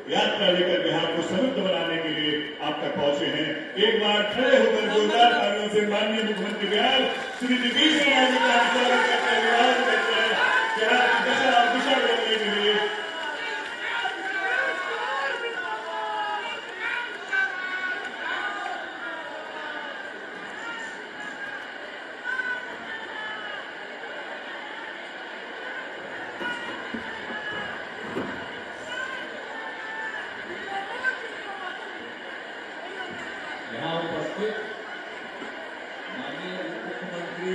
यात्रा लेकर बिहार को समृद्ध बनाने के लिए आप तक पहुंचे हैं। एक बार खड़े होकर जोरदार तालियों से माननीय मुख्यमंत्री बिहार श्री नीतीश कुमार जी का स्वागत करते हैं, निवास करते हैं बिहार की दशा और दिशा बदलने के लिए। यहाँ उपस्थित माननीय मुख्यमंत्री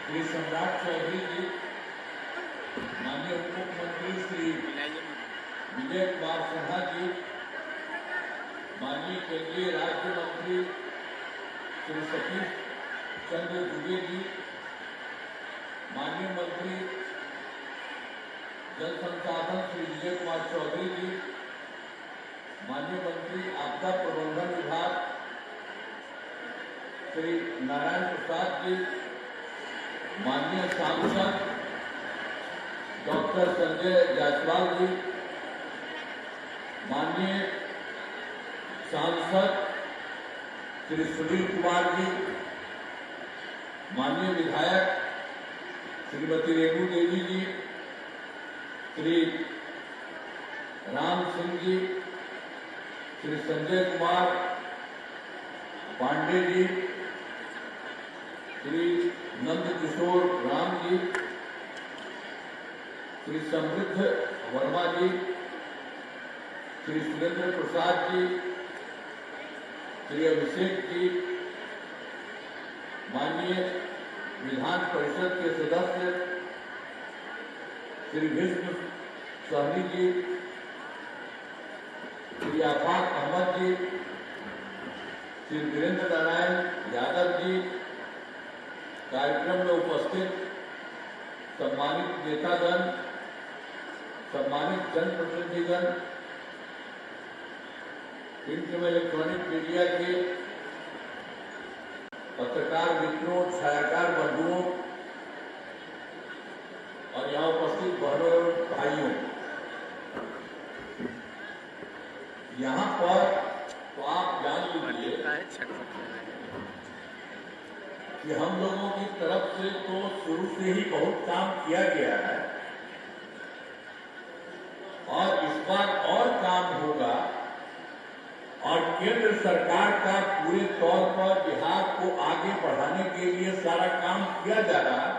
श्री सम्राट चौधरी जी, माननीय उप मुख्यमंत्री श्री विजय कुमार सिन्हा जी, माननीय केंद्रीय राज्य मंत्री श्री सतीश चंद्र दुबे जी, माननीय मंत्री जल संसाधन श्री विजय कुमार चौधरी जी, माननीय मंत्री आपदा प्रबंधन विभाग श्री नारायण प्रसाद जी, माननीय सांसद डॉक्टर संजय जायसवाल जी, माननीय सांसद श्री सुनील कुमार जी, माननीय विधायक श्रीमती रेणु देवी जी, श्री राम सिंह जी, श्री संजय कुमार पांडे जी, श्री नंद किशोर राम जी, श्री समृद्ध वर्मा जी, श्री सुरेंद्र प्रसाद जी, श्री अभिषेक जी, माननीय विधान परिषद के सदस्य श्री भीष्म सहनी जी, श्री आफाक अहमद जी, श्री वीरेंद्र नारायण यादव जी, कार्यक्रम में उपस्थित सम्मानित नेतागण, सम्मानित जनप्रतिनिधिगण, प्रिंट एवं इलेक्ट्रॉनिक मीडिया के पत्रकार मित्रों, छायाकार बंधुओं और यहाँ उपस्थित बहनों एवं भाइयों, यहाँ पर तो आप जान लीजिए कि हम लोगों की तरफ से तो शुरू से ही बहुत काम किया गया है और इस बार और काम होगा और केंद्र सरकार का पूरे तौर पर बिहार को आगे बढ़ाने के लिए सारा काम किया जा रहा है।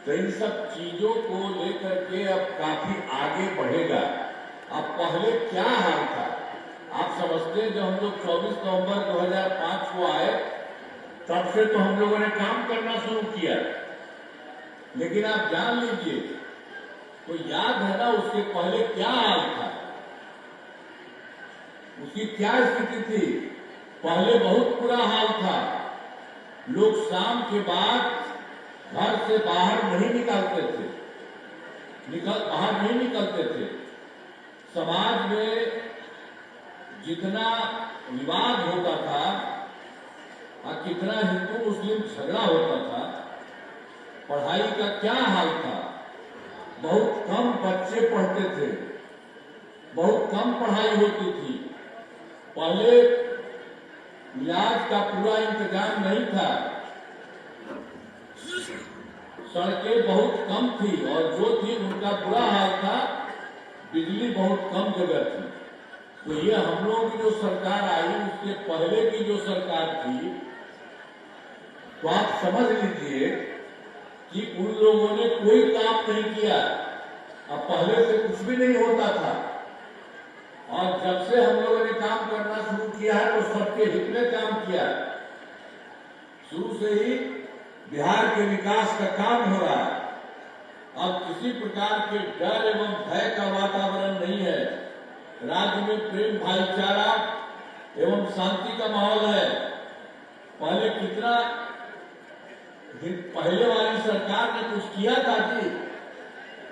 तो इन सब चीजों को लेकर के अब काफी आगे बढ़ेगा। अब पहले क्या हाल था आप समझते हैं, जब हम लोग 24 नवंबर 2005 को आए तब से तो हम लोगों ने काम करना शुरू किया, लेकिन आप जान लीजिए तो याद है ना उसके पहले क्या हाल था, उसकी क्या स्थिति थी। पहले बहुत बुरा हाल था, लोग शाम के बाद घर से बाहर नहीं निकलते थे, बाहर नहीं निकलते थे। समाज में जितना विवाद होता था और कितना हिंदू मुस्लिम झगड़ा होता था, पढ़ाई का क्या हाल था, बहुत कम बच्चे पढ़ते थे, बहुत कम पढ़ाई होती थी। पहले इलाज का पूरा इंतजाम नहीं था, सड़कें बहुत कम थी और जो थी उनका बुरा हाल था, बिजली बहुत कम जगह थी। तो ये हम लोगों की जो सरकार आई उसके पहले की जो सरकार थी, तो आप समझ लीजिए कि उन लोगों ने कोई काम नहीं किया। अब पहले से कुछ भी नहीं होता था और जब से हम लोगों ने काम करना शुरू किया है तो सबके हित में काम किया। शुरू से ही बिहार के विकास का काम हो रहा है। अब किसी प्रकार के डर एवं भय का वातावरण नहीं है। राज्य में प्रेम भाईचारा एवं शांति का माहौल है। पहले कितना पहले वाली सरकार ने कुछ किया था कि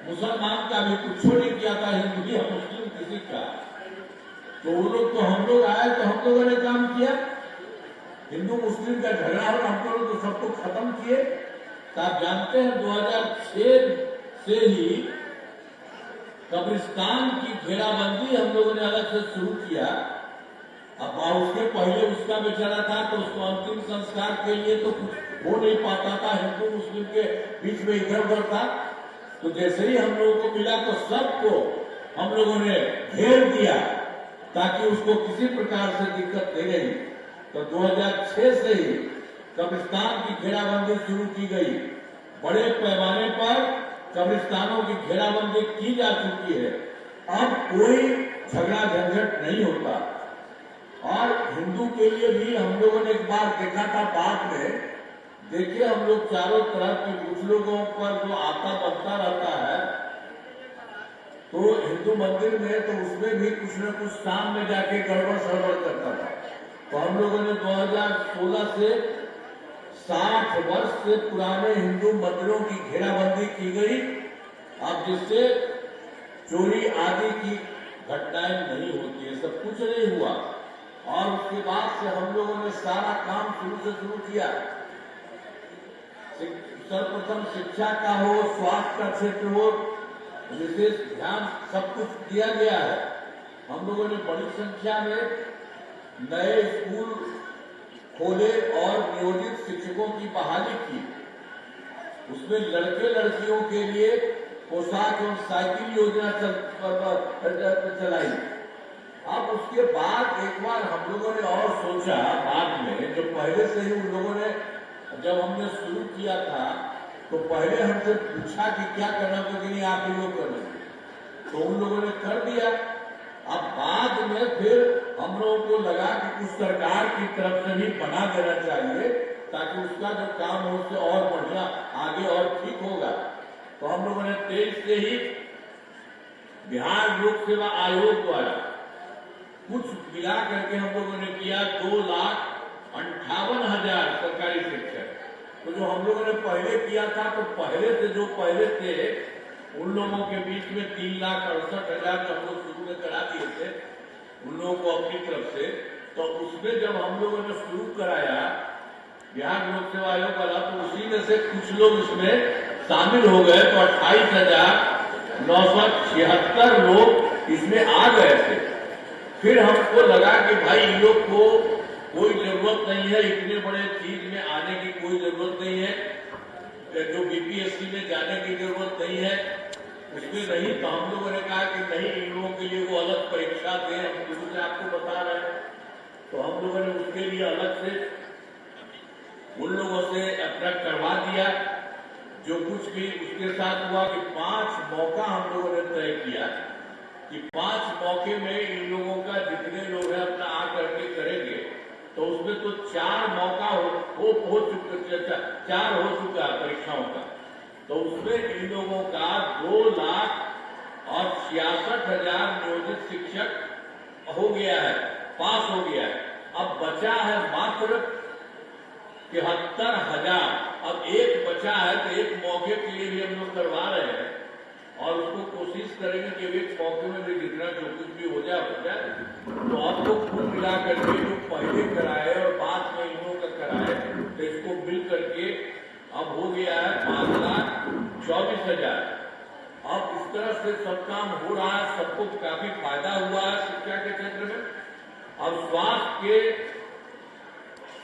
मुसलमान का भी कुछ नहीं किया था, हिंदू या मुस्लिम किसी का। तो वो लोग तो हम लोग आए तो हम लोगों ने काम किया। हिंदू मुस्लिम का झगड़ा हो हम लोग तो सबको खत्म किए। तो आप जानते हैं 2006 से ही कब्रिस्तान की घेराबंदी हम लोगों ने अलग से शुरू किया। अब उसके पहले उसका बेचारा था तो उसको अंतिम संस्कार के लिए तो कुछ हो नहीं पाता था, हिंदू मुस्लिम के बीच में इधर उधर था। तो जैसे ही हम लोगों को मिला तो सबको हम लोगों ने घेर दिया ताकि उसको किसी प्रकार से दिक्कत नहीं रही। तो 2006 से ही कब्रिस्तान की घेराबंदी शुरू की गई। बड़े पैमाने पर कब्रिस्तानों की घेराबंदी की जा चुकी है। अब कोई झगड़ा झंझट नहीं होता। और हिंदू के लिए भी हम लोगों ने एक बार देखा था बाद में, देखिए हम लोग चारों तरफ के कुछ लोगों पर जो आता बनता रहता है तो हिंदू मंदिर में, तो उसमें भी कुछ न कुछ शाम में जाके गड़बड़ सड़बड़ करता था। तो हम लोगों ने 2016 से 60 वर्ष से पुराने हिंदू मंदिरों की घेराबंदी की गई। अब जिससे चोरी आदि की घटनाएं नहीं होती है, सब कुछ नहीं हुआ। और उसके बाद से हम लोगों ने सारा काम शुरू किया। सर्वप्रथम शिक्षा का हो, स्वास्थ्य का क्षेत्र हो, विशेष ध्यान सब कुछ दिया गया है। हम लोगों ने बड़ी संख्या में नए स्कूल खोले और नियोजित शिक्षकों की बहाली की। उसमें लड़के लड़कियों के लिए पोशाक एवं साइकिल योजना चलाई। अब उसके बाद एक बार हम लोगों ने और सोचा बाद में, जो पहले से ही उन लोगों ने, जब हमने शुरू किया था तो पहले हमसे पूछा कि क्या करना, तो कि नहीं आप ही लोग कर लेंगे, तो उन लोगों ने कर दिया। अब बाद में फिर हम लोगों को लगा कि कुछ सरकार की तरफ से भी बना देना चाहिए ताकि उसका जो काम हो उससे और बढ़िया आगे और ठीक होगा। तो हम लोगों ने 23 से ही बिहार लोक सेवा आयोग द्वारा कुछ मिला करके हम लोगों ने किया 2,58,000 सरकारी शिक्षक। तो जो हम लोगों ने पहले किया था, तो पहले से जो पहले थे उन लोगों के बीच में 3,68,000 जो हम लोग शुरू में करा दिए थे उन लोगों को अपनी तरफ से। तो उसमें जब हम लोगों ने शुरू कराया बिहार लोक सेवा आयोग वाला, तो उसी में से कुछ लोग इसमें शामिल हो गए। तो 28,976 लोग इसमें आ गए थे। फिर हमको लगा कि भाई इन लोग को कोई जरूरत नहीं है, इतने बड़े चीज में आने की कोई जरूरत नहीं है, जो बीपीएससी में जाने की जरूरत नहीं है उसमें नहीं। तो हम लोगों ने कहा कि नहीं, इन लोगों के लिए वो अलग परीक्षा दें, हम शुरू से आपको बता रहे हैं। तो हम लोगों ने उसके लिए अलग से उन लोगों से अपना करवा दिया। जो कुछ भी उसके साथ हुआ कि 5 मौका हम लोगों ने तय किया कि 5 मौके में इन लोगों का जितने लोग हैं अपना आ करके करेंगे। तो उसमें तो 4 मौका हो चुका, 4 हो चुका परीक्षाओं का। तो उसमें इन लोगों का 2,66,000 नियोजित शिक्षक हो गया है, पास हो गया है। अब बचा है मात्र 73,000। अब एक बचा है, तो एक मौके के लिए भी हम लोग करवा रहे हैं और उसको कोशिश करेंगे कि एक मौके में भी जितना जो कुछ भी हो जाए। तो आपको कुल मिला करके जो पहले कराए और बाद में इन लोगों का कराए, तो इसको मिल करके अब हो गया है 5,24,000। अब इस तरह से सब काम हो रहा है, सबको काफी फायदा हुआ है शिक्षा के क्षेत्र में। अब स्वास्थ्य के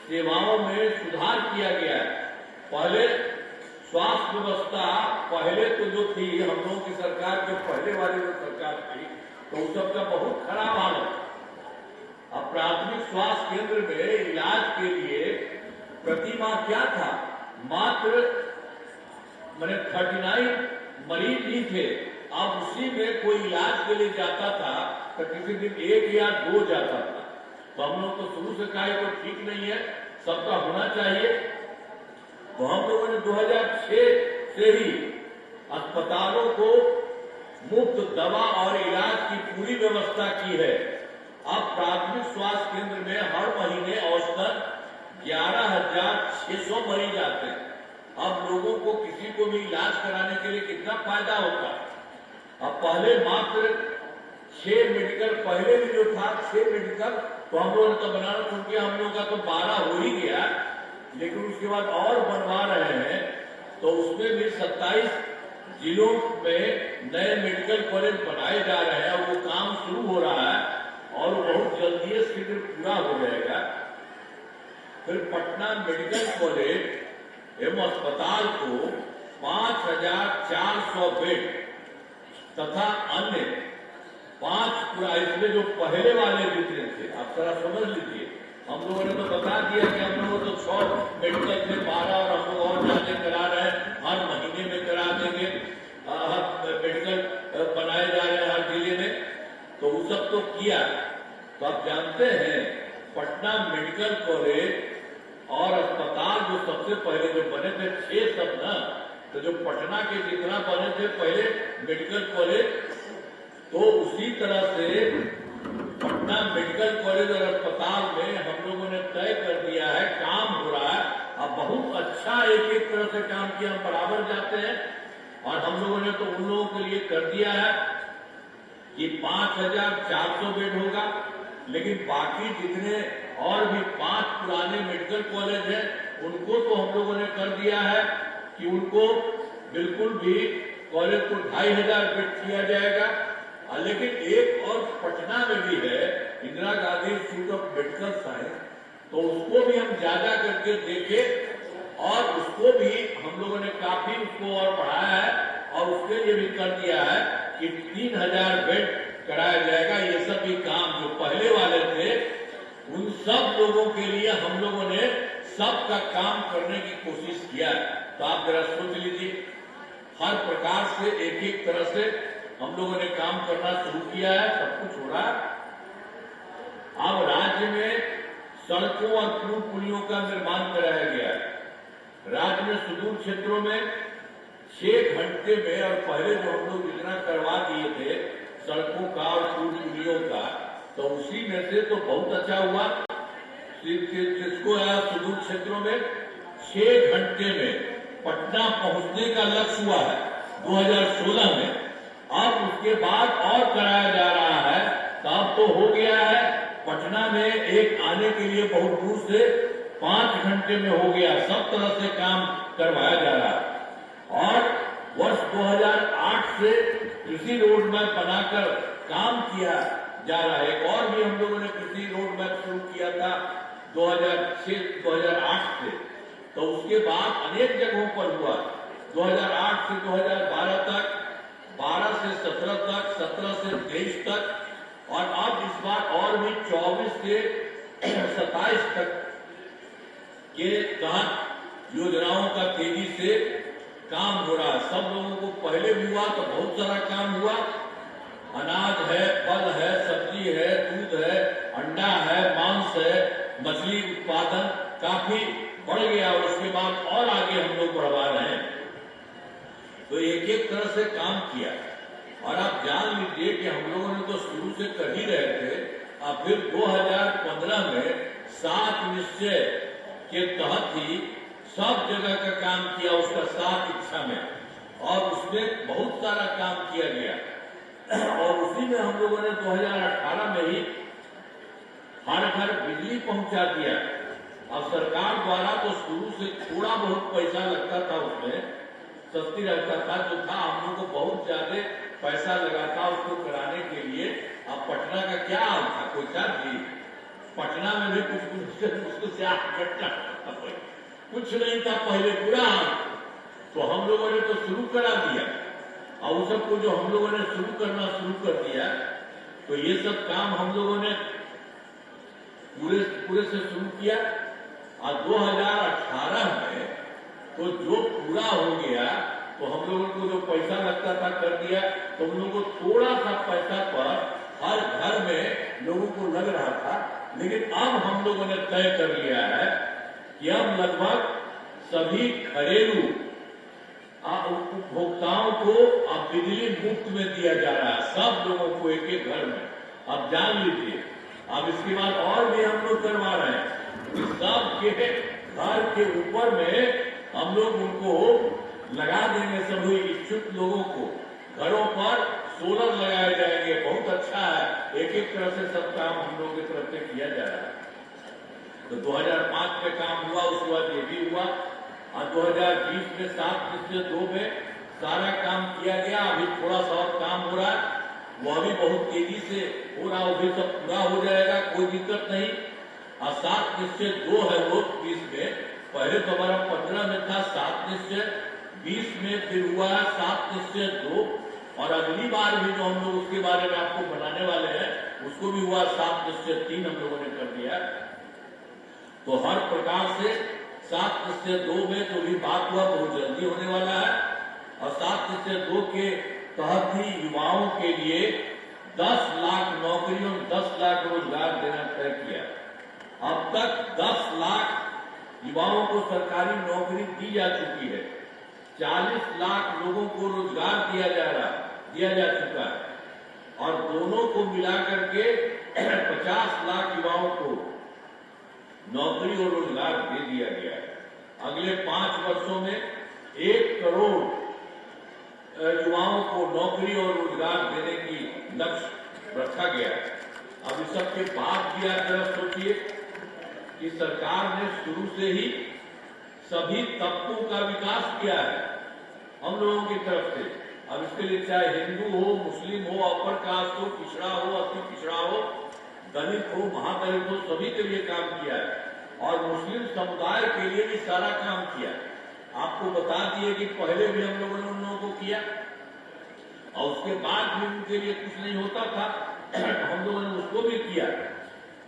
सेवाओं में सुधार किया गया है। पहले स्वास्थ्य व्यवस्था पहले तो जो थी हम लोगों की सरकार, जो पहले वाली जो सरकार थी, तो उस सबका बहुत खराब हालत। अब प्राथमिक स्वास्थ्य केंद्र में इलाज के लिए प्रति माह क्या था, मात्र 39 मरीज ही थे। अब उसी में कोई इलाज के लिए जाता था तो किसी दिन 1 या 2 जाता था। तो हम लोग तो शुरू से कहा तो ठीक नहीं है, सबका होना चाहिए। तो हम लोगों ने 2006 से ही अस्पतालों को मुफ्त दवा और इलाज की पूरी व्यवस्था की है। अब प्राथमिक स्वास्थ्य केंद्र में हर महीने औसतन 11,600 मरीज आते हैं। अब लोगों को किसी को भी इलाज कराने के लिए कितना फायदा होता है। अब पहले मात्र 6 मेडिकल, पहले भी जो था 6 मेडिकल, तो हम लोगों ने तो बनाना शुरू किया, हम लोगों का तो 12 हो ही गया, लेकिन उसके बाद और बनवा रहे हैं। तो उसमें भी 27 जिलों में नए मेडिकल कॉलेज बनाए जा रहे हैं और वो काम शुरू हो रहा है और बहुत जल्दी शीघ्र पूरा हो जाएगा। फिर पटना मेडिकल कॉलेज एवं अस्पताल को 5,400 बेड तथा अन्य 5 इसमें जो पहले वाले जितने थे, आप जरा समझ लीजिए, हम लोगों ने तो बता दिया कि हम लोगों तो 6 मेडिकल थे 12 और हम लोग और जाके करा रहे हैं, हर महीने में करा देंगे, हर मेडिकल बनाए जा रहे हैं हर जिले में, तो वो सब तो किया। तो आप जानते हैं पटना मेडिकल कॉलेज और अस्पताल जो सबसे पहले जो बने थे 6 सब ना, तो जो पटना के जितना बने थे पहले मेडिकल कॉलेज, तो उसी तरह से पटना मेडिकल कॉलेज और अस्पताल में हम लोगों ने तय कर दिया है, काम हो रहा है। अब बहुत अच्छा एक तरह से काम किया, हम बराबर जाते हैं और हम लोगों ने तो उन लोगों के लिए कर दिया है कि 5,400 बेड होगा, लेकिन बाकी जितने और भी 5 पुराने मेडिकल कॉलेज हैं उनको तो हम लोगों ने कर दिया है कि उनको बिल्कुल भी कॉलेज को 2,500 बेड किया जाएगा। लेकिन एक और पटना में भी है Indira Gandhi institute of medical science, तो उसको भी हम ज्यादा करके देखे और उसको भी हम लोगों ने काफी उसको और बढ़ाया है और उसके लिए भी कर दिया है कि 3,000 बेड कराया जाएगा। ये सब भी काम जो पहले वाले थे उन सब लोगों के लिए हम लोगों ने सबका काम करने की कोशिश किया। तो आप जरा सोच लीजिए, हर प्रकार से एक तरह से हम लोगों ने काम करना शुरू किया है, सब कुछ हो रहा है। अब राज्य में सड़कों और पुल पुलियों का निर्माण कराया गया है। राज्य में सुदूर क्षेत्रों में 6 घंटे में, और पहले जो हम लोग योजना करवा दिए थे सड़कों का और पुल पुलियों का, तो उसी में से तो बहुत अच्छा हुआ। जिसको सुदूर क्षेत्रों में 6 घंटे में पटना पहुंचने का लक्ष्य हुआ है 2016 में। अब उसके बाद और कराया जा रहा है, तो अब तो हो गया है पटना में एक आने के लिए बहुत दूर से 5 घंटे में हो गया। सब तरह से काम करवाया जा रहा है और वर्ष 2008 से कृषि रोड मैप बनाकर काम किया जा रहा है। एक और भी हम लोगों ने कृषि रोड मैप शुरू किया था 2006-2008 से, तो उसके बाद अनेक जगहों पर हुआ। 2008 से 2012 तक, 12 से 17 तक, 17 से 23 तक, और अब इस बार और भी 24 से 27 तक के तहत योजनाओं का तेजी से काम हो रहा है। सब लोगों को पहले भी हुआ तो बहुत सारा काम हुआ, अनाज है, फल है, सब्जी है, दूध है, अंडा है, मांस है, मछली उत्पादन काफी बढ़ गया और उसके बाद और आगे हम लोग बढ़वा रहे हैं। तो एक तरह से काम किया और आप जान लीजिए कि हम लोगों ने तो शुरू से कर ही रहे थे। अब फिर 2015 में 7 निश्चय के तहत ही सब जगह का काम किया, उसका 7 इच्छा में, और उसमें बहुत सारा काम किया गया और उसी में हम लोगों ने 2018 में ही हर घर बिजली पहुंचा दिया। अब सरकार द्वारा तो शुरू से थोड़ा बहुत पैसा लगता था, उसमें सस्ती रहता था, जो था हम लोग को बहुत ज्यादा पैसा लगा था उसको कराने के लिए। अब पटना का क्या हाल था, कोई साथ जी पटना में भी कुछ नहीं था पहले, पूरा हाल। तो हम लोगों ने तो शुरू करा दिया और उस सबको जो हम लोगों ने शुरू करना शुरू कर दिया, तो ये सब काम हम लोगों ने पूरे से शुरू किया। और 2018 में तो जो पूरा हो गया, तो हम लोगों को जो पैसा लगता था कर दिया। तो हम लोगों को थोड़ा सा पैसा पर हर घर में लोगों को लग रहा था, लेकिन अब हम लोगों ने तय कर लिया है कि अब लगभग सभी घरेलू उपभोक्ताओं को अब बिजली मुफ्त में दिया जा रहा है, सब लोगों को एक घर में। अब जान लीजिए, अब इसके बाद और भी हम लोग करवा रहे हैं कि सब के घर के ऊपर में हम लोग उनको लगा देंगे, सभी इच्छुक लोगों को घरों पर सोलर लगाए जाएंगे। बहुत अच्छा है, एक तरह से सब काम हम लोगों की तरफ से किया जा रहा है। तो 2005 में काम हुआ, उसके बाद ये भी हुआ और 2020 में 7 निश्चय 2 में सारा काम किया गया। अभी थोड़ा सा और काम हो रहा है, वह भी बहुत तेजी से हो रहा, वो भी सब पूरा हो जाएगा, कोई दिक्कत नहीं। और 7 निश्चय 2 है वो 20 में, पहले तो हमारा 15 में था 7 निश्चय, 20 में फिर हुआ 7 निश्चय 2, और अगली बार भी जो हम लोग उसके बारे में आपको बनाने वाले हैं उसको भी हुआ 7 निश्चय 3 हम लोगों ने कर दिया। तो हर प्रकार से 7 निश्चय 2 में जो भी बात हुआ बहुत जल्दी होने वाला है। और 7 निश्चय 2 के तहत ही युवाओं के लिए 10 लाख नौकरियों 10 लाख रोजगार देना तय किया। अब तक 10 लाख युवाओं को सरकारी नौकरी दी जा चुकी है, 40 लाख लोगों को रोजगार दिया जा चुका है, और दोनों को मिलाकर के 50 लाख युवाओं को नौकरी और रोजगार दे दिया गया है। अगले 5 वर्षों में 1 करोड़ युवाओं को नौकरी और रोजगार देने की लक्ष्य रखा गया है। अब इस सब के बाद भी आप जरा सोचिए कि सरकार ने शुरू से ही सभी तबकों का विकास किया है हम लोगों की तरफ से। अब इसके लिए चाहे हिंदू हो, मुस्लिम हो, अपर कास्ट हो, पिछड़ा हो, अति पिछड़ा हो, दलित हो, महादलित हो, सभी के लिए काम किया है, और मुस्लिम समुदाय के लिए भी सारा काम किया है। आपको बता दिए कि पहले भी हम लोगों ने उन लोगों को किया, और उसके बाद भी उनके लिए कुछ नहीं होता था, हम लोगों ने उसको भी किया।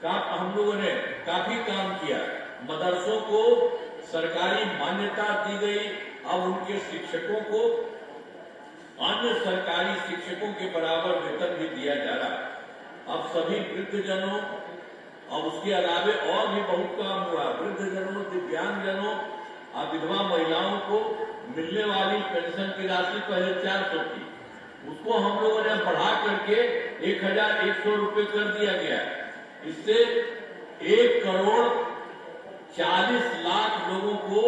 हम लोगों ने काफी काम किया। मदरसों को सरकारी मान्यता दी गई। अब उनके शिक्षकों को अन्य सरकारी शिक्षकों के बराबर वेतन भी दिया जा रहा है। अब सभी वृद्धजनों, अब उसके अलावे और भी बहुत काम हुआ। वृद्धजनों, दिव्यांगजनों और विधवा महिलाओं को मिलने वाली पेंशन की राशि पहले 400 थी, उसको हम लोगों ने बढ़ा करके 1100 रुपये कर दिया गया। इससे 1 करोड़ 40 लाख लोगों को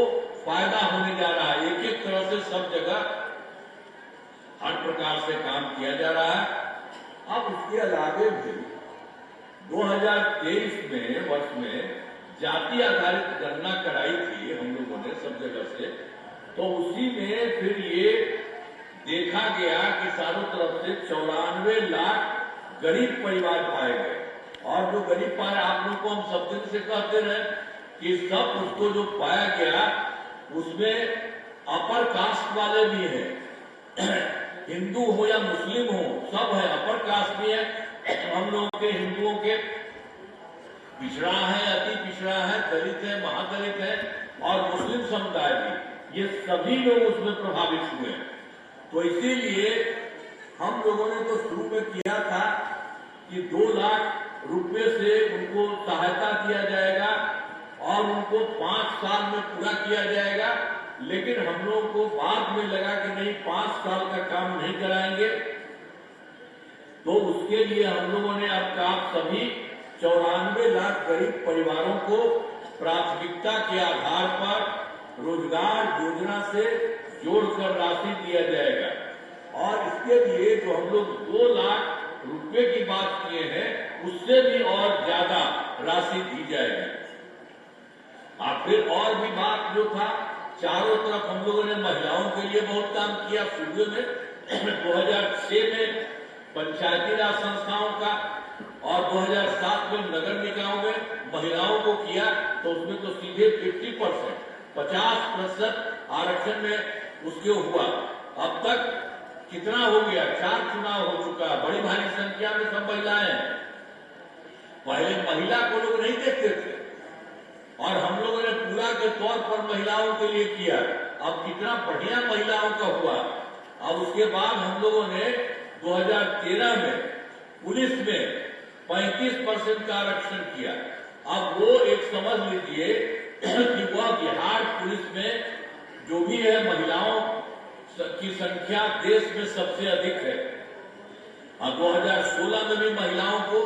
फायदा होने जा रहा है। एक तरह से सब जगह हर प्रकार से काम किया जा रहा है। अब उसके अलावे भी 2023 में वर्ष में जाति आधारित गणना कराई थी हम लोगों ने सब जगह से, तो उसी में फिर ये देखा गया कि चारों तरफ से 94 लाख गरीब परिवार पाए गए। और जो गरीब पाए, आप लोग को हम सब दिन से कहते रहे कि सब उसको जो पाया गया उसमें अपर कास्ट वाले भी हैं, हिंदू हो या मुस्लिम हो सब है, अपर कास्ट भी है। हम लोगों के हिंदुओं के पिछड़ा है, अति पिछड़ा है, दलित है, महादलित है, और मुस्लिम समुदाय भी, ये सभी लोग उसमें प्रभावित हुए। तो इसीलिए हम लोगों ने तो शुरू में किया था कि 2 लाख रुपए से उनको सहायता दिया जाएगा और उनको 5 साल में पूरा किया जाएगा। लेकिन हम लोगों को बाद में लगा कि नहीं, 5 साल का काम नहीं कराएंगे, तो उसके लिए हम लोगों ने अब आप सभी 94 लाख गरीब परिवारों को प्राथमिकता के आधार पर रोजगार योजना से जोड़कर राशि दिया जाएगा। और इसके लिए जो हम लोग 2 लाख रुपए की बात किए हैं, उससे भी और ज्यादा राशि दी जाएगी। और फिर और भी बात जो था, चारों तरफ हम लोगों ने महिलाओं के लिए बहुत काम किया। शुरू में 2006 में पंचायती राज संस्थाओं का और 2007 में नगर निकायों में महिलाओं को किया, तो उसमें तो सीधे 50% आरक्षण में उसके हुआ। अब तक कितना हो गया, 4 चुनाव हो चुका, बड़ी भारी संख्या में सब महिलाएं हैं। पहले महिला को लोग नहीं देखते थे, और हम लोगों ने पूरा के तौर पर महिलाओं के लिए किया। अब कितना बढ़िया महिलाओं का हुआ। अब उसके बाद हम लोगों ने 2013 में पुलिस में 35% का आरक्षण किया। अब वो एक समझ लीजिए कि वह बिहार पुलिस में जो भी है महिलाओं की संख्या देश में सबसे अधिक है। और 2016 में भी महिलाओं को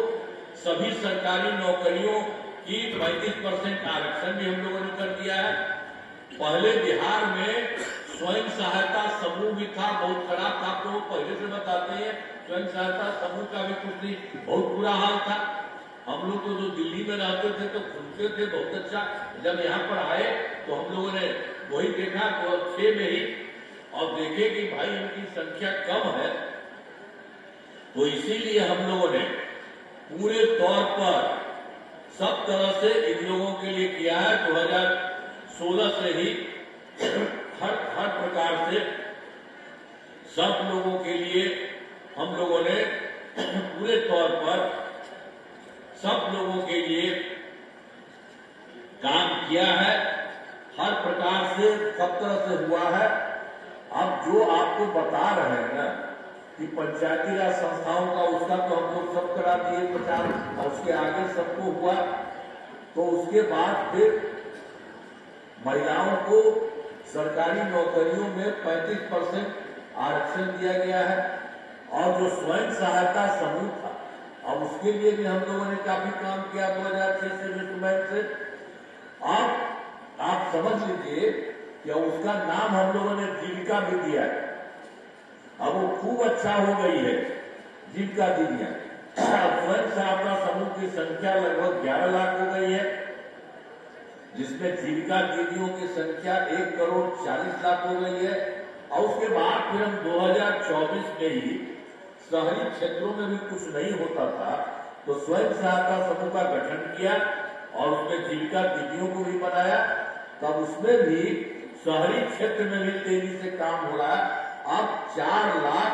सभी सरकारी नौकरियों की 35% आरक्षण भी हम लोगों ने कर दिया है। पहले बिहार में स्वयं सहायता समूह भी था, बहुत खराब था, आप लोग पहले से बताते हैं। स्वयं सहायता समूह का भी कुछ नहीं, बहुत बुरा हाल था। हम लोग तो जो दिल्ली में रहते थे तो खुलते थे बहुत अच्छा, जब यहाँ पर आए तो हम लोगों ने वही देखा। 2006 में ही और देखे कि भाई इनकी संख्या कम है, तो इसीलिए हम लोगों ने पूरे तौर पर सब तरह से इन लोगों के लिए किया है। 2016 से ही हर प्रकार से सब लोगों के लिए हम लोगों ने पूरे तौर पर सब लोगों के लिए काम किया है। हर प्रकार से सब तरह से हुआ है। अब जो आपको बता रहे हैं ना कि पंचायती राज संस्थाओं का, उसका तो हम लोग सब करा दिए प्रचार, और उसके आगे सबको हुआ, तो उसके बाद फिर महिलाओं को सरकारी नौकरियों में 35% आरक्षण दिया गया है। और जो स्वयं सहायता समूह था, अब उसके लिए भी हम लोगों ने काफी काम किया 2006 से विश्व से। अब आप समझ लीजिए कि उसका नाम हम लोगों ने जीविका भी दिया है। अब वो खूब अच्छा हो गई है जीविका दीदियां। स्वयं सहायता समूह की संख्या लगभग 11 लाख हो गई है, जिसमें जीविका दीदियों की संख्या 1,40,00,000 हो गई है। और उसके बाद फिर हम 2024 में ही शहरी क्षेत्रों में भी कुछ नहीं होता था, तो स्वयं सहायता समूह का गठन किया और उसमें जीविका दीदियों को भी बनाया। तब उसमें भी शहरी क्षेत्र में भी तेजी से काम हो रहा है। अब 4 लाख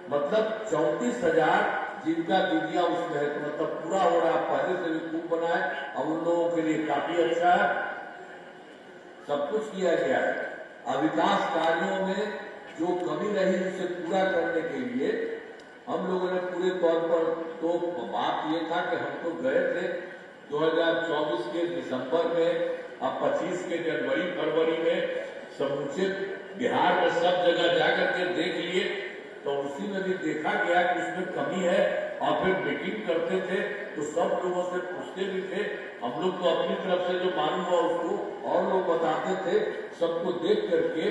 मतलब 34,000 जीविका दीदियां उसमें है, तो मतलब पूरा हो रहा है। पहले से भी खूब बना है, अब उन लोगों के लिए काफी अच्छा है। सब कुछ किया गया है। अब विकास कार्यों में जो कमी रही उसे पूरा करने के लिए हम लोगों ने पूरे तौर पर, तो बात ये था कि हम तो गए थे 2024 के दिसंबर में, अब 25 के जनवरी फरवरी में समूचे बिहार में सब जगह जाकर के देख लिए, तो उसी में भी देखा गया कि उसमें कमी है। और फिर मीटिंग करते थे तो सब लोगों से पूछते भी थे। हम लोग तो अपनी तरफ से जो मालूम हुआ उसको और लोग बताते थे। सबको देख करके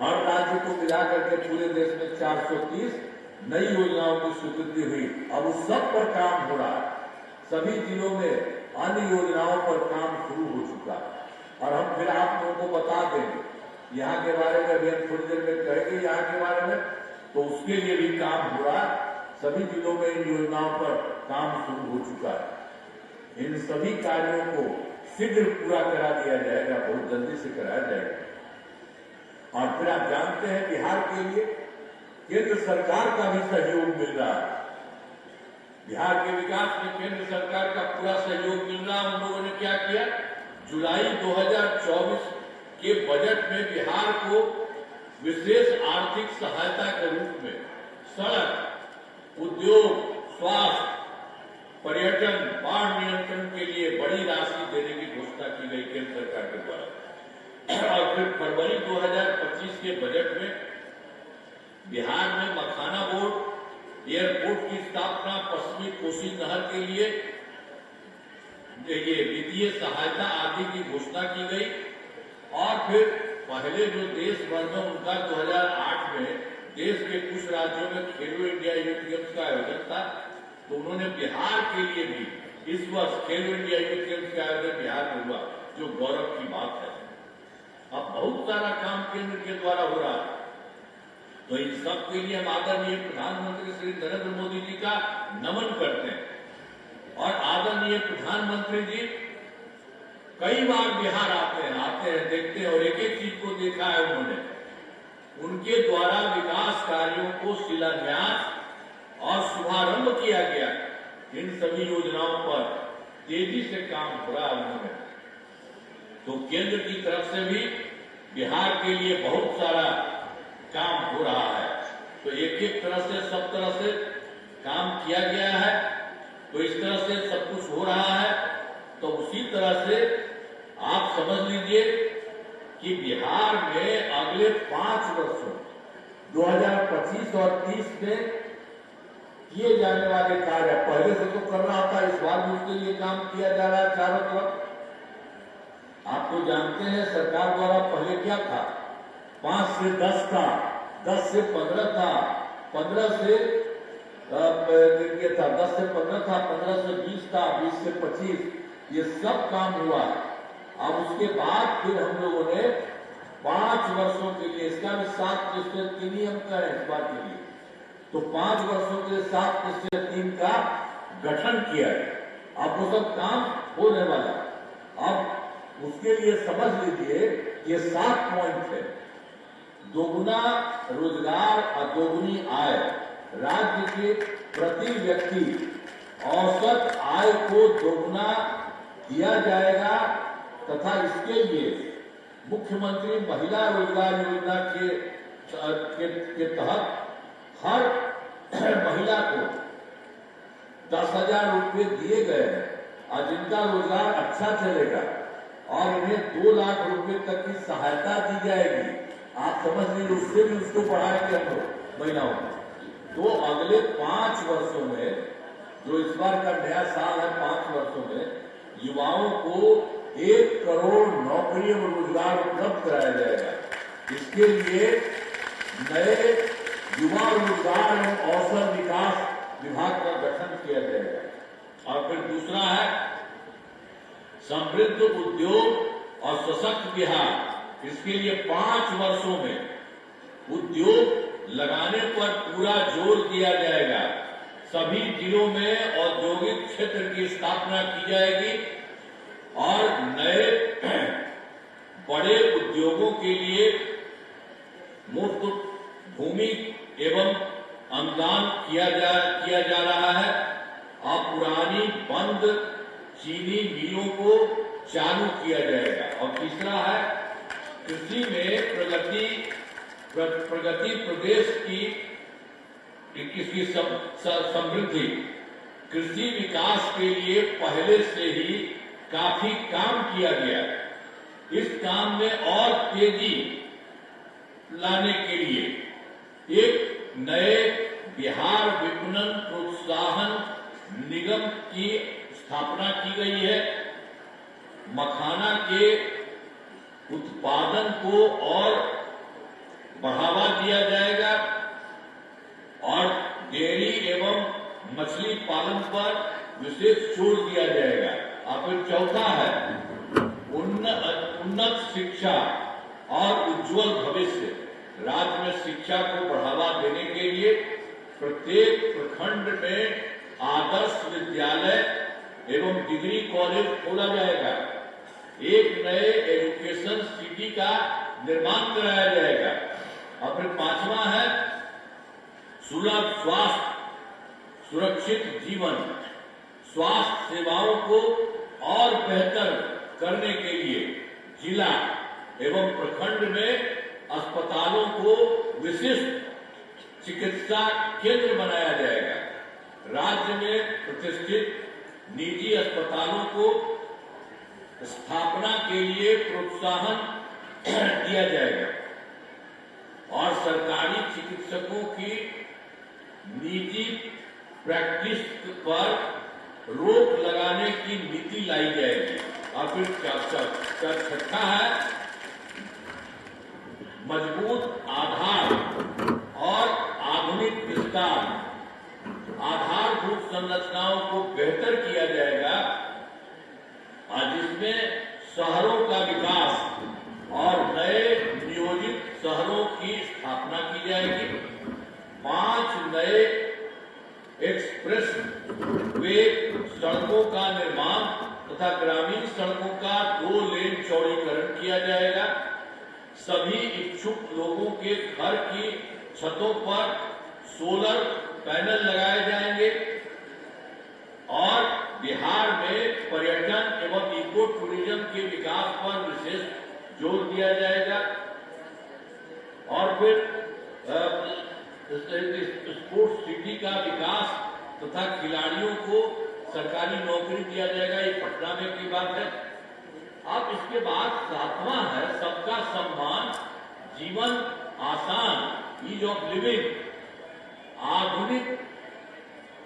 हर राज्य को मिला करके पूरे देश में 430 नई योजनाओं की स्वीकृति हुई। अब उस सब पर काम हो रहा है। सभी जिलों में अन्य योजनाओं पर काम शुरू हो चुका है। और हम फिर आप लोगों को बता देंगे यहाँ के बारे में, भी थोड़ी देर में कहेंगे यहाँ के बारे में, तो उसके लिए भी काम हो रहा है। सभी जिलों में इन योजनाओं पर काम शुरू हो चुका है। इन सभी कार्यों को शीघ्र पूरा करा दिया जाएगा, बहुत जल्दी से कराया जाएगा। और फिर आप जानते हैं बिहार के लिए केंद्र सरकार का भी सहयोग मिल रहा है। बिहार के विकास में केंद्र सरकार का पूरा सहयोग मिल रहा है। उन लोगों ने क्या किया, जुलाई 2024 के बजट में बिहार को विशेष आर्थिक सहायता के रूप में सड़क, उद्योग, स्वास्थ्य, पर्यटन, बाढ़ नियंत्रण के लिए बड़ी राशि देने की घोषणा की गई केंद्र सरकार के द्वारा। और फिर फरवरी 2025 के बजट में बिहार में मखाना बोर्ड एयरपोर्ट की स्थापना, पश्चिमी कोसी नहर के लिए ये वित्तीय सहायता आदि की घोषणा की गई। और फिर पहले जो देश भर में उनका 2008 में देश के कुछ राज्यों में खेलो इंडिया यूथ गेम्स का आयोजन था, तो उन्होंने बिहार के लिए भी इस वर्ष खेलो इंडिया यूथ गेम्स का आयोजन बिहार में हुआ, जो गौरव की बात है। अब बहुत सारा काम केंद्र के द्वारा हो रहा है। तो इन सब के लिए हम आदरणीय प्रधानमंत्री श्री नरेंद्र मोदी जी का नमन करते हैं। और आदरणीय प्रधानमंत्री जी कई बार बिहार आते हैं, देखते हैं, और एक एक चीज को देखा है उन्होंने। उनके द्वारा विकास कार्यों को शिलान्यास और शुभारंभ किया गया। इन सभी योजनाओं पर तेजी से काम हो रहा है उन्होंने। तो केंद्र की तरफ से भी बिहार के लिए बहुत सारा काम हो रहा है। तो एक एक तरह से, सब तरह से काम किया गया है। तो इस तरह से सब कुछ हो रहा है। तो उसी तरह से आप समझ लीजिए कि बिहार में अगले 5 वर्षों 2025 और 30 में किए जाने वाले कार्य, पहले से तो कर रहा था, इस बार भी उसके लिए काम किया जा रहा है चारों तरफ। आप तो जानते हैं सरकार द्वारा पहले क्या था, 5 से 10 था, 10 से 15 था, 15 से था, 10 से 15 था, 15 से 20 था, 20 से 25, ये सब काम हुआ। अब उसके बाद फिर हम लोगों ने 5 वर्षों के लिए, इसका भी 7+3 अंक है इस बार के लिए, तो 5 वर्षों के लिए 7+3 का गठन किया है। अब वो सब काम होने वाला। अब उसके लिए समझ लीजिए ये 7 पॉइंट है। दोगुना रोजगार और दोगुनी आय, राज्य के प्रति व्यक्ति औसत आय को दोगुना किया जाएगा तथा इसके लिए मुख्यमंत्री महिला रोजगार योजना के तहत हर महिला को 10,000 रुपये दिए गए हैं और जिनका रोजगार अच्छा चलेगा और इन्हें 2 लाख रुपए तक की सहायता दी जाएगी। आप समझ लीजिए उससे भी उसको बढ़ाएंगे हम लोग महिलाओं को। तो अगले 5 वर्षों में, जो इस बार का नया साल है, 5 वर्षों में युवाओं को 1 करोड़ नौकरी और रोजगार उपलब्ध कराया जाएगा। इसके लिए नए युवा रोजगार एवं अवसर विकास विभाग का गठन किया जाएगा। और फिर दूसरा है समृद्ध उद्योग और सशक्त बिहार। इसके लिए 5 वर्षों में उद्योग लगाने पर पूरा जोर दिया जाएगा। सभी जिलों में औद्योगिक क्षेत्र की स्थापना की जाएगी और नए बड़े उद्योगों के लिए मुफ्त भूमि एवं अनुदान किया जा रहा है। अब पुरानी बंद चीनी मिलों को चालू किया जाएगा। और तीसरा है कृषि में प्रगति प्रदेश की समृद्धि। कृषि विकास के लिए पहले से ही काफी काम किया गया। इस काम में और तेजी लाने के लिए एक नए बिहार विपणन प्रोत्साहन निगम की स्थापना की गई है। मखाना के उत्पादन को और बढ़ावा दिया जाएगा और डेयरी एवं मछली पालन पर विशेष जोर दिया जाएगा। और फिर चौथा है उन्नत शिक्षा और उज्जवल भविष्य। राज्य में शिक्षा को बढ़ावा देने के लिए प्रत्येक प्रखंड में आदर्श विद्यालय एवं डिग्री कॉलेज खोला जाएगा। एक नए एजुकेशन सिटी का निर्माण कराया जाएगा। और फिर 5वां है सुलभ स्वास्थ्य सुरक्षित जीवन। स्वास्थ्य सेवाओं को और बेहतर करने के लिए जिला एवं प्रखंड में अस्पतालों को विशिष्ट चिकित्सा केंद्र बनाया जाएगा। राज्य में प्रतिष्ठित निजी अस्पतालों को स्थापना के लिए प्रोत्साहन दिया जाएगा और सरकारी चिकित्सकों की निजी प्रैक्टिस पर रोक लगाने की नीति लाई जाएगी। और फिर छठा है मजबूत आधार और आधुनिक विस्तार। आधारभूत संरचनाओं को बेहतर किया जाएगा और जिसमें शहरों का विकास और नए नियोजित शहरों की स्थापना की जाएगी। 5 नए एक्सप्रेस वे सड़कों का निर्माण तथा ग्रामीण सड़कों का 2 लेन चौड़ीकरण किया जाएगा। सभी इच्छुक लोगों के घर की छतों पर सोलर पैनल लगाए जाएंगे और बिहार में पर्यटन एवं इको टूरिज्म के विकास पर विशेष जोर दिया जाएगा। और फिर स्पोर्ट्स सिटी का विकास तथा खिलाड़ियों को सरकारी नौकरी दिया जाएगा। ये पटना में की बात है। अब इसके बाद 7वां है सबका सम्मान जीवन आसान ईज ऑफ लिविंग। आधुनिक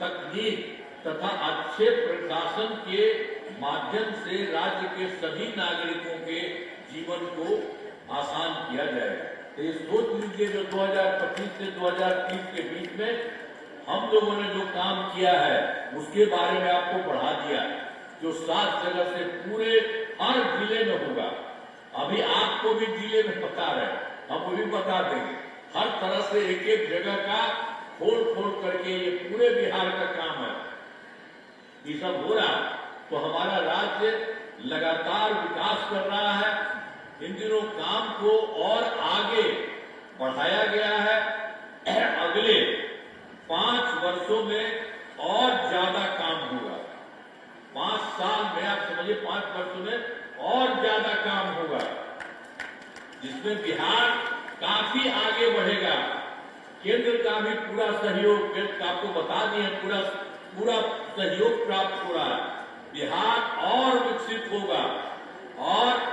तकनीक तथा अच्छे प्रशासन के माध्यम से राज्य के सभी नागरिकों के जीवन को आसान किया जाएगा। तो ये सोच लीजिए जो 2025 से 2030 के बीच में हम लोगों ने जो काम किया है उसके बारे में आपको बढ़ा दिया। जो 7 जगह से पूरे हर जिले में होगा अभी आपको भी जिले में बता रहे हैं, हम वो भी बता देंगे। हर तरह से एक एक जगह का खोल खोल करके ये पूरे बिहार का काम है, ये सब हो रहा है। तो हमारा राज्य लगातार विकास कर रहा है। इन दिनों काम को और आगे बढ़ाया गया है। अगले 5 वर्षों में और ज्यादा काम होगा। 5 साल में आप समझिए, 5 वर्षों में और ज्यादा काम होगा, जिसमें बिहार काफी आगे बढ़ेगा। केंद्र का भी पूरा सहयोग, आपको बता दिए, पूरा सहयोग प्राप्त हो रहा है। बिहार और विकसित होगा और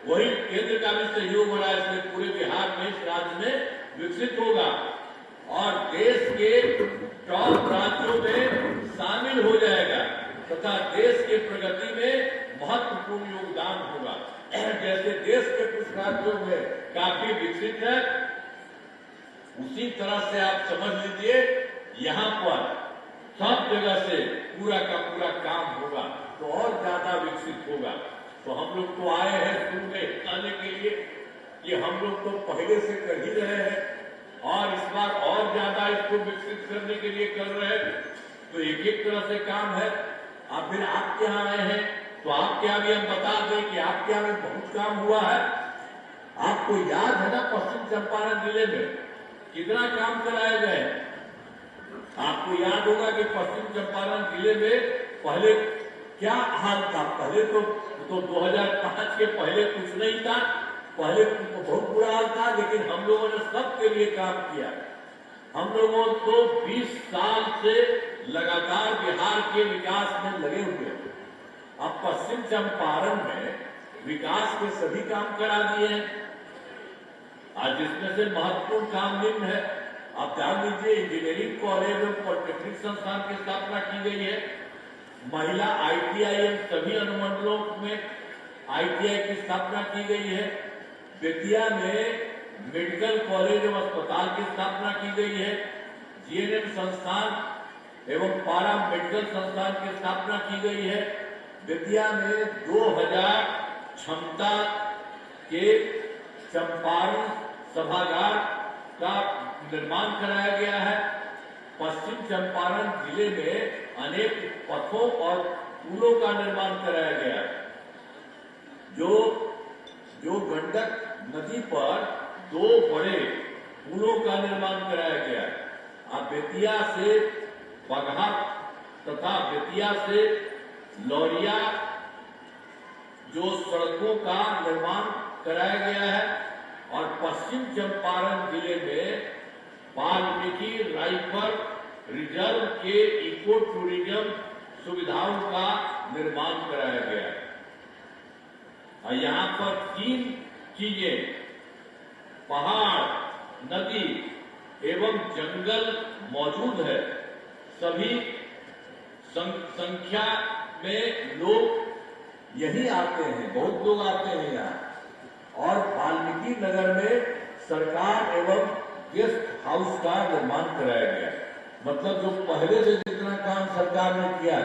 वही केंद्र का भी सहयोग हो रहा है, इसमें पूरे बिहार में, इस राज्य में विकसित होगा और देश के टॉप राज्यों में शामिल हो जाएगा तथा देश के प्रगति में महत्वपूर्ण योगदान होगा। जैसे देश के कुछ राज्यों में काफी विकसित है, उसी तरह से आप समझ लीजिए यहाँ पर सब जगह से पूरा का पूरा काम होगा तो और ज्यादा विकसित होगा। तो हम लोग तो आए हैं शुरू में बताने के लिए कि हम लोग तो पहले से कर ही रहे हैं और इस बार और ज्यादा इसको विकसित करने के लिए कर रहे हैं। तो एक एक तरह से काम है। अब फिर आपके यहाँ आए हैं तो आपके यहाँ भी हम बता दें कि आपके यहाँ में बहुत काम हुआ है। आपको याद है ना, पश्चिम चंपारण जिले में कितना काम कराए गए। आपको याद होगा कि पश्चिम चंपारण जिले में पहले क्या हाल था। पहले तो 2005 के पहले कुछ नहीं था, पहले बहुत बुरा हाल था, लेकिन हम लोगों ने सबके लिए काम किया। हम लोगों तो 20 साल से लगातार बिहार के विकास में लगे हुए हैं। अब पश्चिम चंपारण में विकास के सभी काम करा दिए हैं। आज जिसमें से महत्वपूर्ण काम निम्न है। आप ध्यान दीजिए, इंजीनियरिंग कॉलेज और पॉलिटेक्निक संस्थान की स्थापना की गई है। महिला ITI सभी अनुमंडलों में ITI की स्थापना की गई है। बेतिया में मेडिकल कॉलेज एवं अस्पताल की स्थापना की गई है। GNM संस्थान एवं पारा मेडिकल संस्थान की स्थापना की गई है। बेतिया में 2000 क्षमता के चंपारण सभागार का निर्माण कराया गया है। पश्चिम चंपारण जिले में अनेक पथों और पुलों का निर्माण कराया गया है। जो गंडक नदी पर 2 बड़े पुलों का निर्माण कराया गया है। अब बेतिया से बगहा तथा बेतिया से लौरिया जो सड़कों का निर्माण कराया गया है और पश्चिम चंपारण जिले में वाल्मीकि राइफल रिजर्व के इको टूरिज्म सुविधाओं का निर्माण कराया गया है। और यहाँ पर 3 चीजें, पहाड़, नदी एवं जंगल मौजूद है। सभी संख्या में लोग यही आते हैं, बहुत लोग आते हैं यहाँ। और वाल्मीकि नगर में सरकार एवं गेस्ट हाउस का निर्माण कराया गया। मतलब जो पहले से जितना काम सरकार ने किया,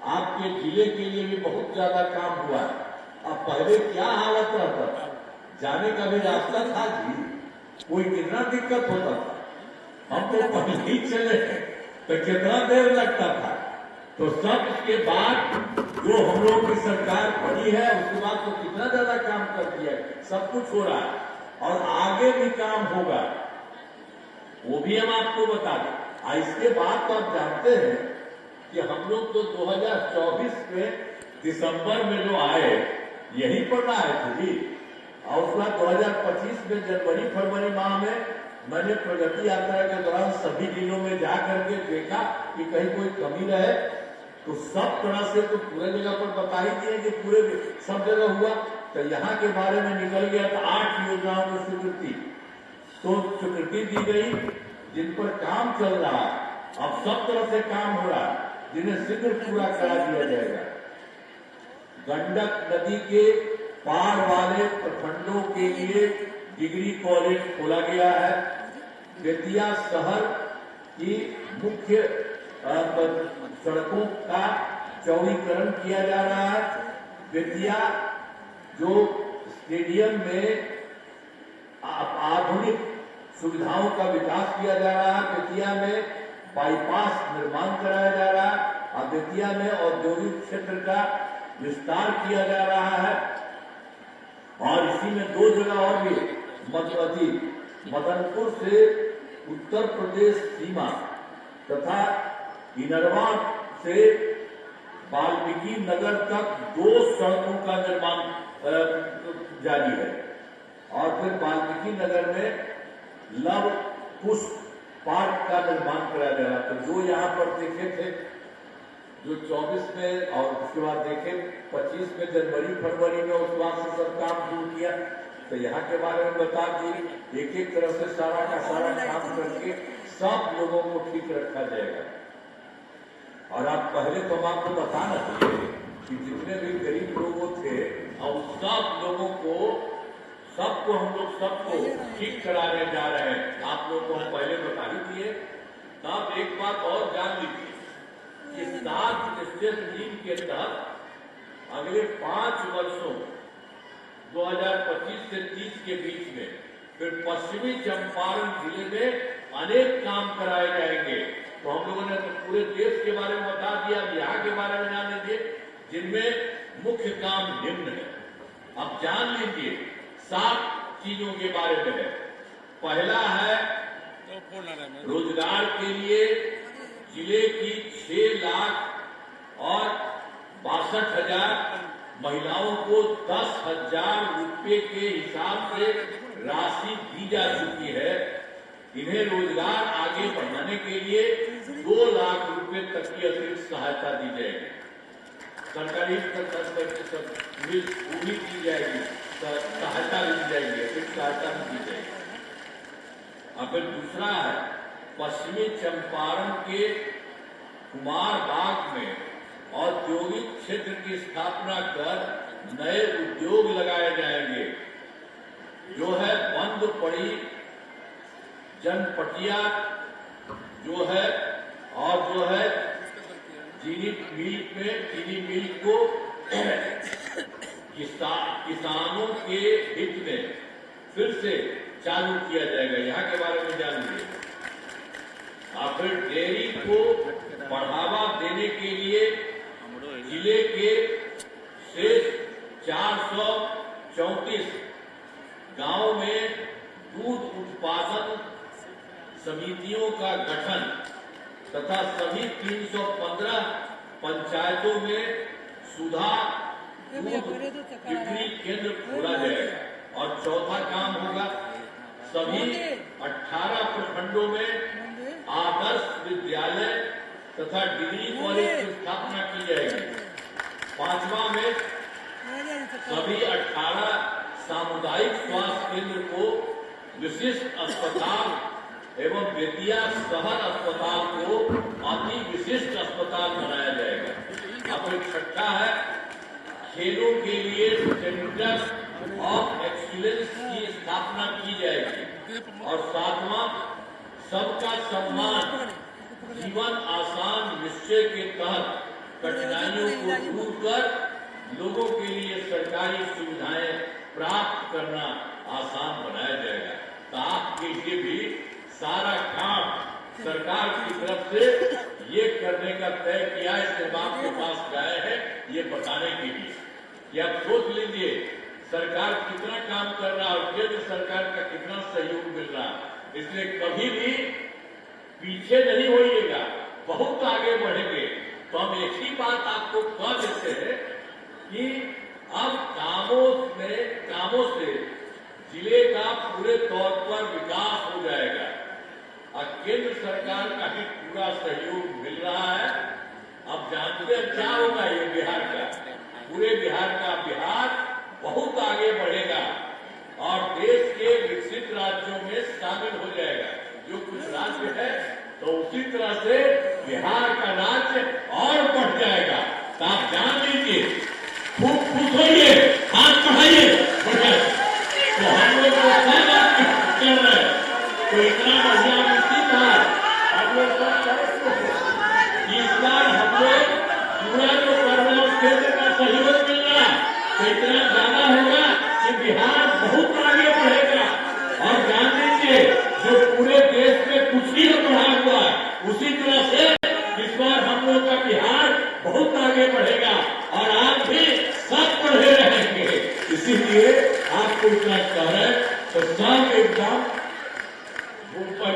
आपके जिले के लिए भी बहुत ज्यादा काम हुआ है। अब पहले क्या हालत रहता था, जाने का भी रास्ता था जी, कोई कितना दिक्कत होता था। हम तो पहले ही चले तो कितना देर लगता था। तो सब इसके बाद जो हम लोग की सरकार बनी है, उसके बाद तो कितना ज्यादा काम कर दिया है। सब कुछ हो रहा है और आगे भी काम होगा, वो भी हम आपको बता दें। इसके बाद तो आप जानते हैं कि हम लोग तो 2024 में दिसंबर में जो आए, यहीं पर आए थे जी। और उसके बाद 2025 में जनवरी फरवरी माह में मैंने प्रगति यात्रा के दौरान सभी जिलों में जा करके देखा कि कहीं कोई कमी रहे। तो सब तरह से तो पूरे जगह पर बता ही दिए कि पूरे सब जगह हुआ। तो यहाँ के बारे में निकल गया था 8 योजनाओं को स्वीकृति दी गई, जिन पर काम चल रहा है। अब सब तरह से काम हो रहा है, जिन्हें शीघ्र पूरा करा दिया जाएगा। गंडक नदी के पार वाले प्रखंडों के लिए डिग्री कॉलेज खोला गया है। बेतिया शहर की मुख्य सड़कों का चौड़ीकरण किया जा रहा है। बेतिया जो स्टेडियम में आधुनिक सुविधाओं का विकास किया जा रहा है। बेतिया में बाईपास निर्माण कराया जा रहा है और बेतिया में औद्योगिक क्षेत्र का विस्तार किया जा रहा है। और इसी में 2 जगह और भी मधुमती मदनपुर से उत्तर प्रदेश सीमा तथा इनरवा से वाल्मीकि नगर तक 2 सड़कों का निर्माण जारी है। और फिर वाल्मीकि नगर में लव पुष्प पार्क का निर्माण कराया जा रहा है। तो जो यहाँ पर देखे थे, जो 24 में और उसके बाद देखे 25 में जनवरी फरवरी में उस बात से सब काम शुरू किया, तो यहाँ के बारे में बता दी एक एक तरफ से सारा का सारा काम करके सब लोगों को ठीक रखा जाएगा। और आप पहले तो हम आपको बताना चाहिए कि जितने भी गरीब लोगों थे और सब लोगों को सबको हम लोग सबको ठीक कराने जा रहे हैं। आप लोगों को हम पहले बता ही दिए। तब एक बात और जान लीजिए कि 7 स्टेट नीति के तहत अगले 5 वर्षों 2025 से 30 के बीच में फिर पश्चिमी चंपारण जिले में अनेक काम कराए जाएंगे। तो हम लोगों ने तो पूरे देश के बारे में बता दिया, बिहार के बारे में जान लीजिए, जिनमें मुख्य काम निम्न है। अब जान लीजिए 7 चीजों के बारे में है। पहला है रोजगार के लिए जिले की 6 लाख और 62,000 महिलाओं को 10,000 रुपये के हिसाब से राशि दी जा चुकी है। इन्हें रोजगार आगे बढ़ाने के लिए 2 लाख रुपए तक की अतिरिक्त सहायता दी जाएगी। सरकारी पूरी की जाएगी, सहायता दी जाएगी, अतिरिक्त सहायता भी दी जाएगी। और फिर दूसरा है पश्चिमी चंपारण के कुमार बाग में औद्योगिक क्षेत्र की स्थापना कर नए उद्योग लगाए जाएंगे। जो है बंद पड़ी जनपटिया जो है और जो है चीनी मिल को किसानों के हित में फिर से चालू किया जाएगा। यहाँ के बारे में जान लीजिए। और फिर डेयरी को बढ़ावा देने के लिए जिले के शेष 434 गांव में दूध उत्पादन समितियों का गठन तथा सभी 315 पंचायतों में सुधा दूध बिक्री केंद्र खोला जाएगा। और चौथा काम होगा सभी 18 प्रखंडों में आदर्श विद्यालय तथा डिग्री कॉलेज की स्थापना की जाएगी। 5वां में सभी 18 सामुदायिक स्वास्थ्य केंद्र को विशिष्ट अस्पताल एवं बेतिया शहर अस्पताल को अति विशिष्ट अस्पताल बनाया जाएगा। अब एक 6ठा है खेलों के लिए सेंटर ऑफ एक्सीलेंस की स्थापना की जाएगी। और 7वां सबका सम्मान जीवन आसान निश्चय के तहत कठिनाइयों को दूर कर लोगों के लिए सरकारी सुविधाएं प्राप्त करना आसान बनाया जाएगा। तो आपके लिए भी सारा काम सरकार की तरफ से ये करने का तय किया, इसके आपके पास गए हैं ये बताने के लिए कि आप सोच लीजिए सरकार कितना काम कर रहा है और केंद्र सरकार का कितना सहयोग मिल रहा है। इसलिए कभी भी पीछे नहीं होइएगा, बहुत आगे बढ़ेंगे। तो हम एक ही बात आपको कह देते हैं कि अब कामों से जिले का पूरे तौर पर विकास हो जाएगा और केंद्र सरकार का भी पूरा सहयोग मिल रहा है। अब जानते हैं क्या होगा ये बिहार का, पूरे बिहार का बिहार बहुत आगे बढ़ेगा और देश के विकसित राज्यों में शामिल हो जाएगा। जो कुछ राज्य है तो उसी तरह से बिहार का राज्य और बढ़ जाएगा। तो आप जान लीजिए, खूब खुश होइए, हाथ बढ़ाइए, बढ़िया। तो हम लोग को सब कर रहे हैं तो इतना बढ़िया मिट्टी था हम लोग इस बार हम लोग पूरा जो कर रहे हैं उसके का सहयोग मिल रहा है तो इतना ज्यादा होगा कि बिहार बहुत आगे बढ़ेगा। और जान लीजिए, जो पूरे देश में कुछ ही बढ़ा हुआ है, उसी तरह से इस बार हम लोग का बिहार बहुत आगे बढ़ेगा और आप भी सब बढ़े रहेंगे। इसीलिए आपको इतना कह रहे हैं तो सब एकदम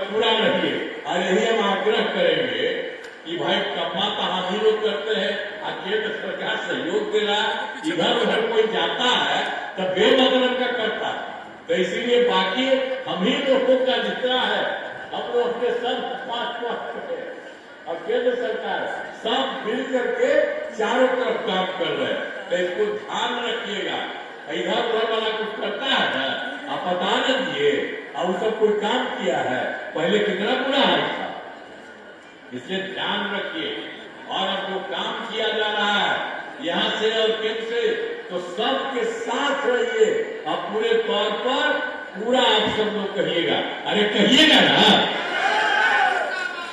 पूरा रहिए। और यही हम आग्रह करेंगे कि भाई कमा तो हम ही लोग करते हैं, केंद्र सरकार सहयोग दे रहा है, इधर उधर कोई जाता है तो बेमतलब का करता है। तो इसीलिए बाकी हम ही लोगों का जितना है, हम लोग के सब और केंद्र सरकार सब मिल करके चारों तरफ काम कर रहे हैं। तो इसको ध्यान रखिएगा, इधर उधर वाला कुछ करता है ना, आप बता दीजिए और सब कोई काम किया है पहले कितना बुरा हाल था। इसलिए ध्यान रखिए। और अब जो काम किया जा रहा है यहाँ से और केंद्र से, तो सबके साथ रहिए और पूरे तौर पर पूरा आप सब लोग कहिएगा। अरे कहिएगा ना,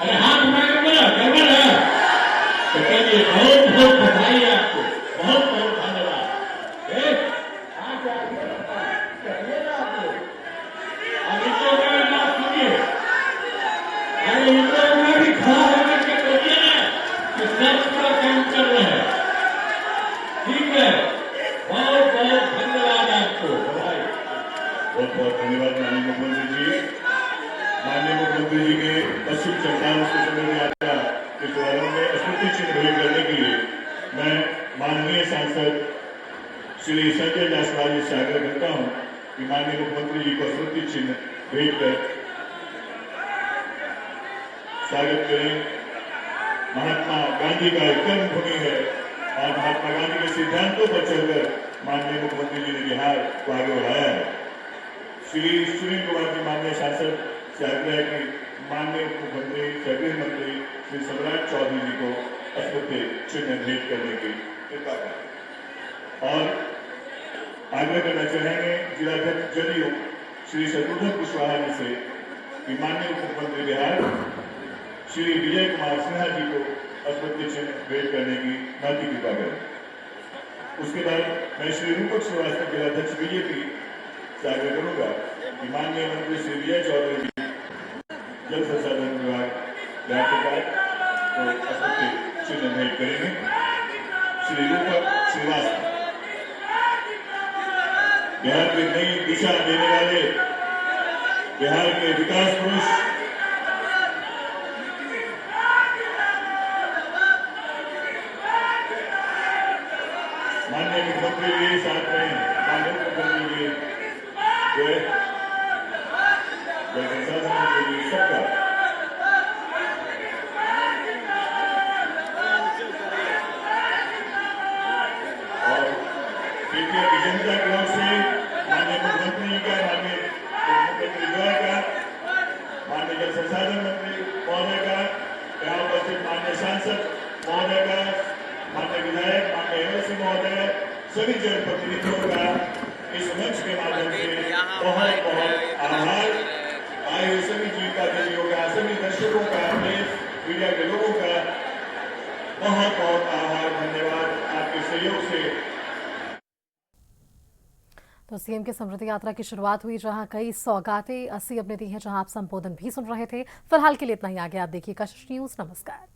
अरे हाथ उठा के बोला गड़बड़ है तो कहिए। बहुत बहुत बधाई आपको, बहुत बहुत धन्यवाद। कहिएगा आप लोग, अब इनको मेरी बात सुनिए। अरे इनको में भी खड़ा होकर के कहिए ना कि सब पूरा काम कर रहे हैं। ठीक है, बहुत बहुत धन्यवाद आपको, बधाई। बहुत बहुत धन्यवाद माननीय मुख्यमंत्री जी। माननीय मुख्यमंत्री जी के पश्चिम चंपारण से चुनावी यात्रा के शुभारंभ में स्मृति चिन्ह भेंट करने के लिए मैं माननीय सांसद श्री संजय जायसवाल जी से आग्रह करता हूं कि माननीय मुख्यमंत्री जी को स्मृति चिन्ह भेंट कर स्वागत करें। महात्मा गांधी का एक कर्म भूमि है और महात्मा गांधी के सिद्धांतों पर चलकर माननीय मुख्यमंत्री जी ने बिहार को आगे बढ़ाया है। श्री सुनील कुमार जी माननीय सांसद से आग्रह है कि माननीय मुख्यमंत्री गृह मंत्री श्री सम्राट चौधरी जी को स्मृति चिन्ह भेंट करने की कृपा करें। और आग्रह करना चाहेंगे जिलाध्यक्ष जदयू श्री शत्रुघ्न कुशवाहा जी से कि माननीय मुख्यमंत्री बिहार श्री विजय कुमार सिन्हा जी को स्मृति चिन्ह भेंट करने की महती कृपा करें। उसके बाद मैं श्री रूपक श्रीवास्तव जिलाध्यक्ष बीजेपी से आग्रह करूंगा कि माननीय मंत्री श्री विजय चौधरी जी जल संसाधन विभाग को स्मृति चिन्ह भेंट करेंगे। श्री रूपक श्रीवास्तव बिहार की नई दिशा देने वाले बिहार के विकास पुरुष, माननीय मुख्यमंत्री जी साथ में माननीय मुख्यमंत्री जी जय संसाधन मंत्री जी सबका और पीटीआई की जनता की ओर से माननीय मुख्यमंत्री जी का, माननीय मुख्यमंत्री द्वारा का, माननीय जल संसाधन मंत्री महोदय का, यहाँ उपस्थित माननीय सांसद महोदय का, माननीय विधायक माननीय हेमंत सिंह महोदय, सभी जनप्रतिनिधियों का इस मंच के माध्यम से बहुत बहुत आभार। आए हुए सभी जीविका दीदियों का, सभी दर्शकों का, मीडिया के लोगों का बहुत बहुत आभार, धन्यवाद आपके सहयोग से। तो सीएम की समृद्धि यात्रा की शुरुआत हुई, जहां कई सौगातें सीएम ने दी हैं, जहां आप संबोधन भी सुन रहे थे। फिलहाल के लिए इतना ही। आगे आप देखिए कशिश न्यूज। नमस्कार।